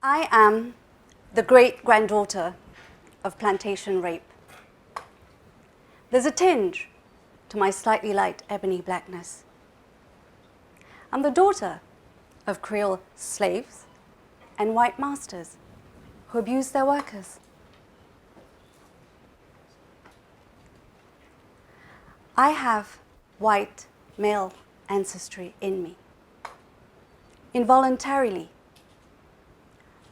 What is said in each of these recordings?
I am the great-granddaughter of plantation rape. There's a tinge to my slightly light ebony blackness. I'm the daughter of Creole slaves and white masters who abused their workers. I have white male ancestry in me. Involuntarily,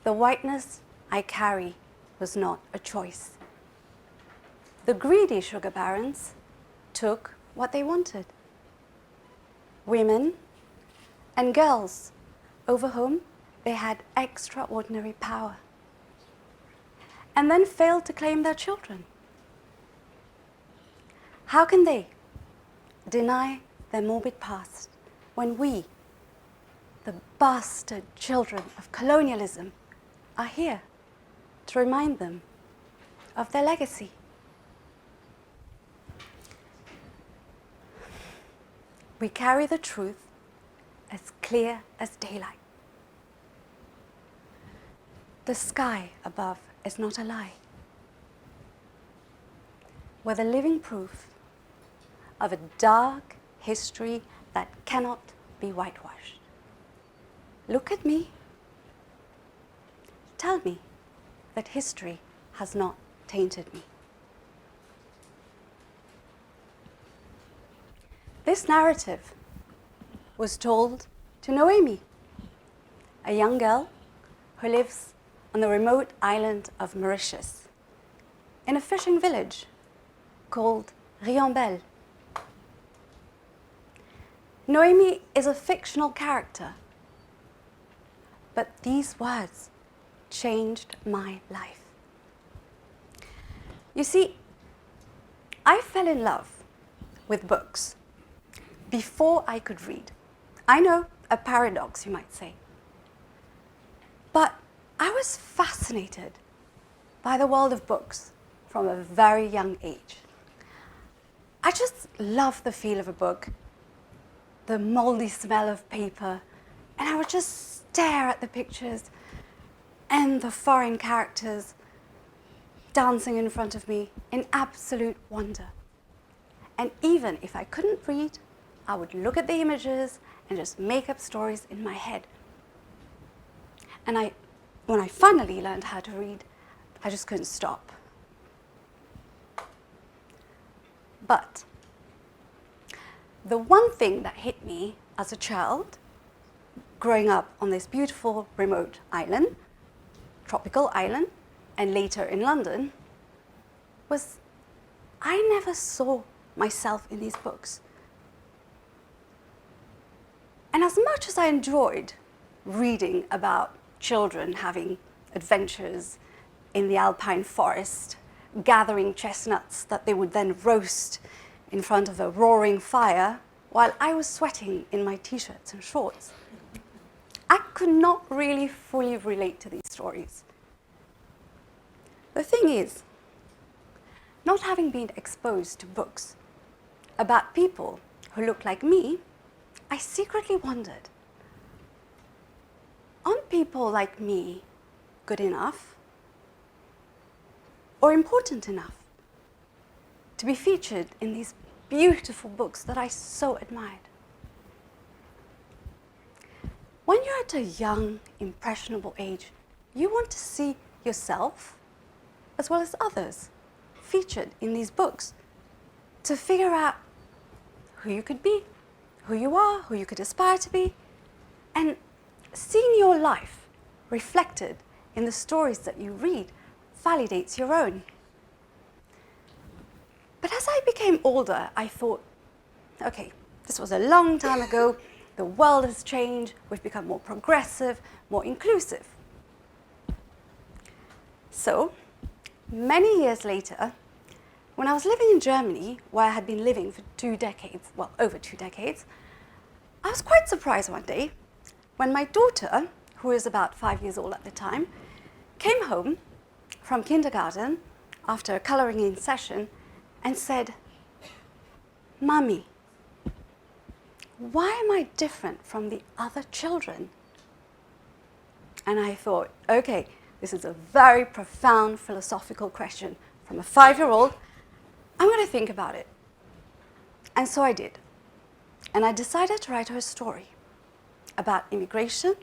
the whiteness I carry was not a choice. The greedy sugar barons took what they wanted. Women and girls over whom they had extraordinary power, and then failed to claim their children. How can they deny their morbid past when we, the bastard children of colonialism, are here to remind them of their legacy? We carry the truth as clear as daylight. The sky above is not a lie. We're the living proof of a dark history that cannot be whitewashed. Look at me. Tell me that history has not tainted me. This narrative was told to Noemi, a young girl who lives on the remote island of Mauritius, in a fishing village called Riambelle. Noemi is a fictional character, but these words changed my life. You see, I fell in love with books before I could read. I know, a paradox, you might say. But I was fascinated by the world of books from a very young age. I just love the feel of a book, the moldy smell of paper, and I would just stare at the pictures and the foreign characters dancing in front of me in absolute wonder. And even if I couldn't read, I would look at the images and just make up stories in my head. And when I finally learned how to read, I just couldn't stop. But the one thing that hit me as a child, growing up on this beautiful remote island, tropical island, and later in London, was I never saw myself in these books. And as much as I enjoyed reading about children having adventures in the alpine forest, gathering chestnuts that they would then roast in front of a roaring fire while I was sweating in my t-shirts and shorts, I could not really fully relate to these stories. The thing is, not having been exposed to books about people who look like me, I secretly wondered, aren't people like me good enough or important enough to be featured in these beautiful books that I so admired? When you're at a young, impressionable age, you want to see yourself, as well as others, featured in these books to figure out who you could be, who you are, who you could aspire to be, and seeing your life reflected in the stories that you read validates your own. But as I became older, I thought, okay, this was a long time ago, the world has changed, we've become more progressive, more inclusive. So, many years later, when I was living in Germany, where I had been living for over 2 decades, I was quite surprised one day when my daughter, who was about 5 years old at the time, came home from kindergarten after a coloring in session and said, "Mommy, why am I different from the other children?" And I thought, okay, this is a very profound philosophical question from a 5-year-old. I'm going to think about it. And so I did. And I decided to write her a story about immigration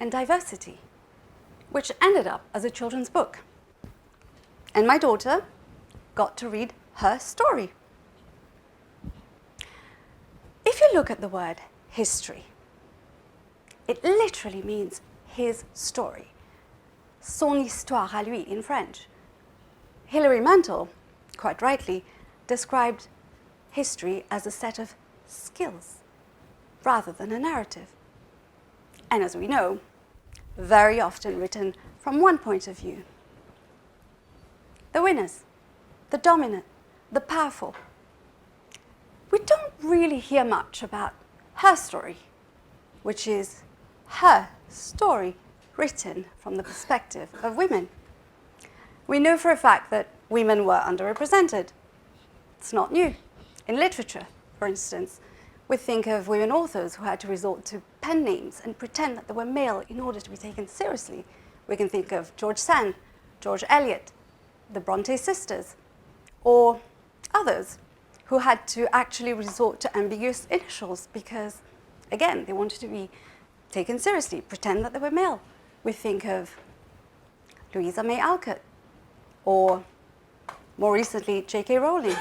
and diversity, which ended up as a children's book. And my daughter got to read her story. If you look at the word history, it literally means his story. Son histoire à lui in French. Hilary Mantel, quite rightly, described history as a set of skills rather than a narrative. And as we know, very often written from one point of view. The winners, the dominant, the powerful. We don't really hear much about her story, which is her story written from the perspective of women. We know for a fact that women were underrepresented. It's not new. In literature, for instance, we think of women authors who had to resort to pen names and pretend that they were male in order to be taken seriously. We can think of George Sand, George Eliot, the Bronte sisters, or others who had to actually resort to ambiguous initials because, again, they wanted to be taken seriously, pretend that they were male. We think of Louisa May Alcott, or more recently, J.K. Rowling.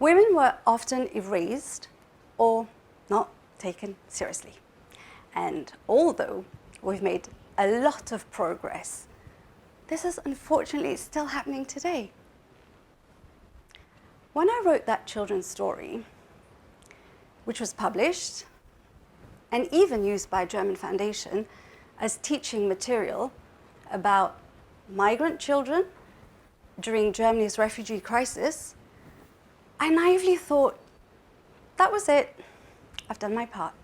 Women were often erased or not taken seriously. And although we've made a lot of progress, this is unfortunately still happening today. When I wrote that children's story, which was published and even used by a German foundation as teaching material about migrant children during Germany's refugee crisis, I naively thought, that was it, I've done my part.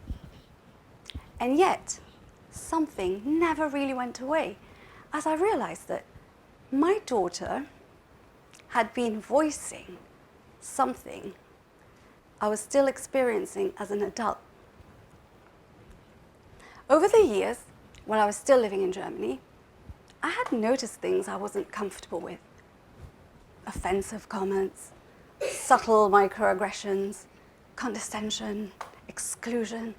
And yet, something never really went away, as I realized that my daughter had been voicing something I was still experiencing as an adult. Over the years, when I was still living in Germany, I had noticed things I wasn't comfortable with. Offensive comments, subtle microaggressions, condescension, exclusion,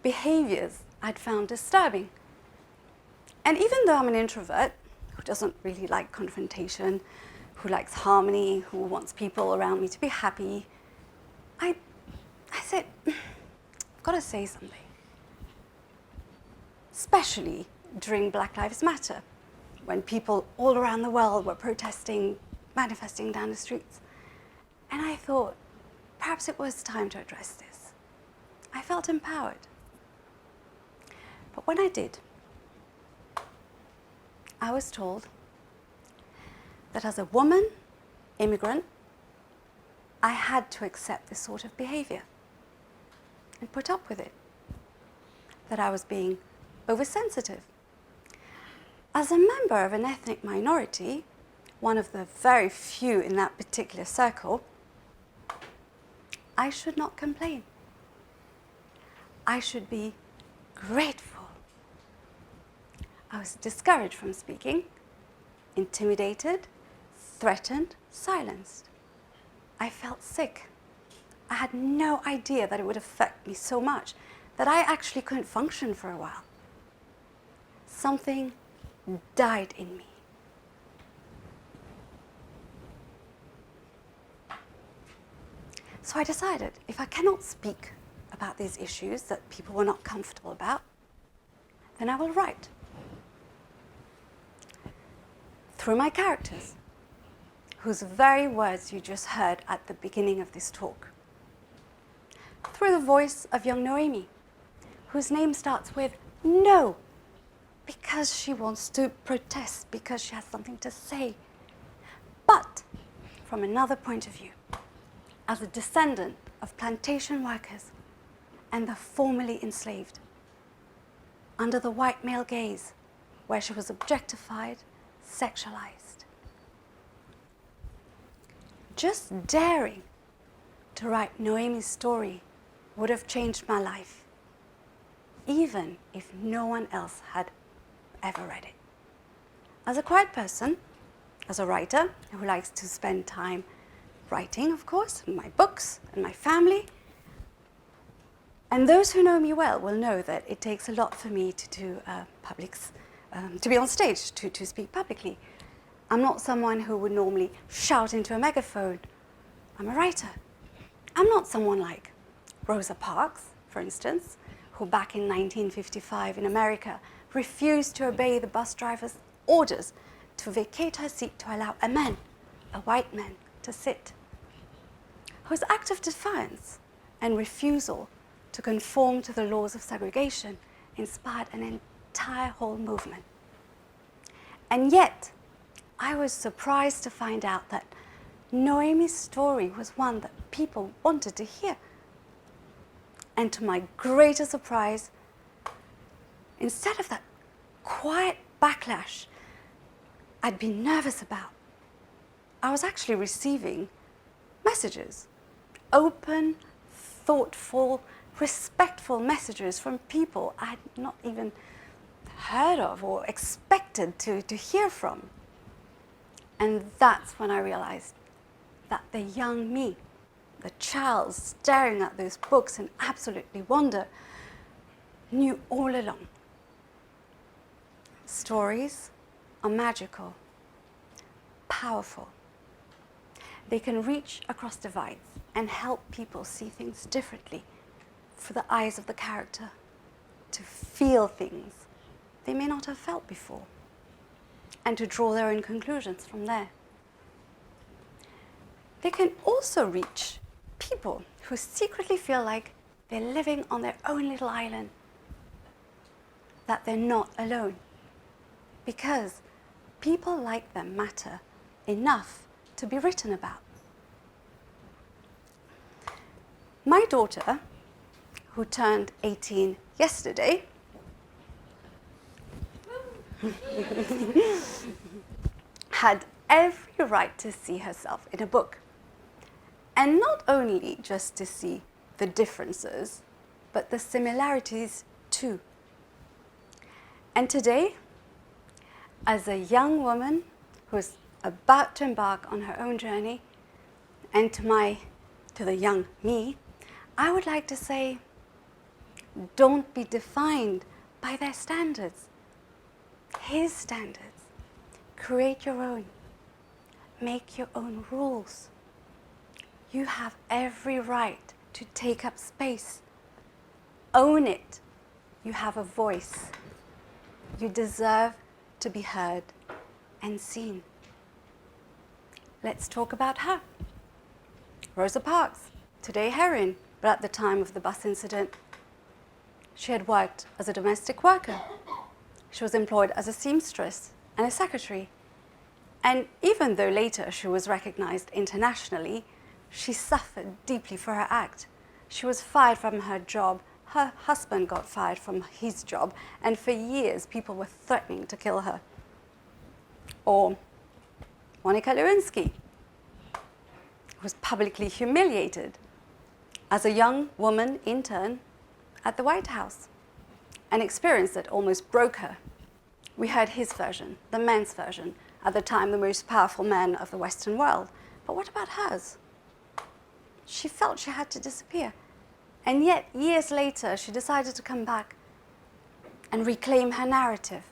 behaviors I'd found disturbing. And even though I'm an introvert who doesn't really like confrontation, who likes harmony, who wants people around me to be happy, I said, I've got to say something. Especially during Black Lives Matter, when people all around the world were protesting, manifesting down the streets. And I thought, perhaps it was time to address this. I felt empowered. But when I did, I was told that as a woman, immigrant, I had to accept this sort of behavior and put up with it, that I was being oversensitive. As a member of an ethnic minority, one of the very few in that particular circle, I should not complain. I should be grateful. I was discouraged from speaking, intimidated, threatened, silenced. I felt sick. I had no idea that it would affect me so much that I actually couldn't function for a while. Something died in me. So I decided, if I cannot speak about these issues that people were not comfortable about, then I will write. Through my characters, whose very words you just heard at the beginning of this talk. Through the voice of young Noemi, whose name starts with no, because she wants to protest, because she has something to say. But from another point of view, as a descendant of plantation workers and the formerly enslaved, under the white male gaze, where she was objectified, sexualized. Just daring to write Noemi's story would have changed my life, even if no one else had ever read it. As a quiet person, as a writer who likes to spend time writing, of course, and my books and my family, and those who know me well will know that it takes a lot for me to do to be on stage, to speak publicly. I'm not someone who would normally shout into a megaphone. I'm a writer. I'm not someone like Rosa Parks, for instance, who back in 1955 in America refused to obey the bus driver's orders to vacate her seat to allow a man, a white man, to sit. Whose act of defiance and refusal to conform to the laws of segregation inspired an entire whole movement. And yet, I was surprised to find out that Noemi's story was one that people wanted to hear. And to my greater surprise, instead of that quiet backlash I'd been nervous about, I was actually receiving messages, open, thoughtful, respectful messages from people I'd not even heard of or expected to hear from. And that's when I realized that the young me, the child staring at those books in absolutely wonder, knew all along. Stories are magical, powerful. They can reach across divides and help people see things differently through the eyes of the character, to feel things they may not have felt before, and to draw their own conclusions from there. They can also reach people who secretly feel like they're living on their own little island, that they're not alone, because people like them matter enough to be written about. My daughter, who turned 18 yesterday, had every right to see herself in a book. And not only just to see the differences, but the similarities too. And today, as a young woman who's about to embark on her own journey, and to the young me, I would like to say, don't be defined by their standards. His standards. Create your own. Make your own rules. You have every right to take up space. Own it. You have a voice. You deserve to be heard and seen. Let's talk about her. Rosa Parks, today heroine, but at the time of the bus incident, she had worked as a domestic worker. She was employed as a seamstress and a secretary. And even though later she was recognized internationally, she suffered deeply for her act. She was fired from her job. Her husband got fired from his job. And for years, people were threatening to kill her. Or Monica Lewinsky was publicly humiliated as a young woman intern at the White House, an experience that almost broke her. We heard his version, the men's version, at the time the most powerful man of the Western world. But what about hers? She felt she had to disappear. And yet, years later, she decided to come back and reclaim her narrative.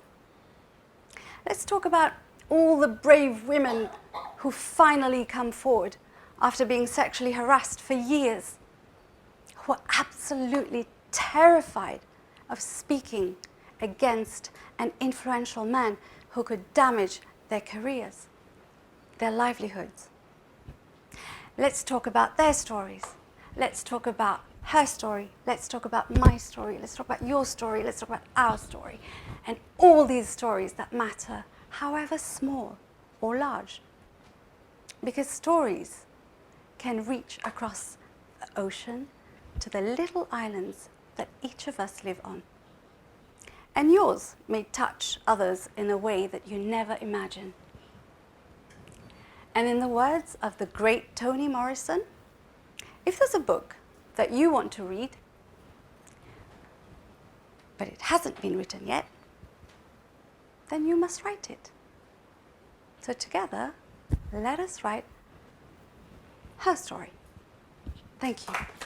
Let's talk about all the brave women who finally come forward after being sexually harassed for years, who are absolutely terrified of speaking against an influential man who could damage their careers, their livelihoods. Let's talk about their stories. Let's talk about her story. Let's talk about my story. Let's talk about your story. Let's talk about our story. And all these stories that matter, however small or large. Because stories can reach across the ocean to the little islands that each of us live on. And yours may touch others in a way that you never imagine. And in the words of the great Toni Morrison, if there's a book that you want to read, but it hasn't been written yet, then you must write it. So together, let us write her story. Thank you.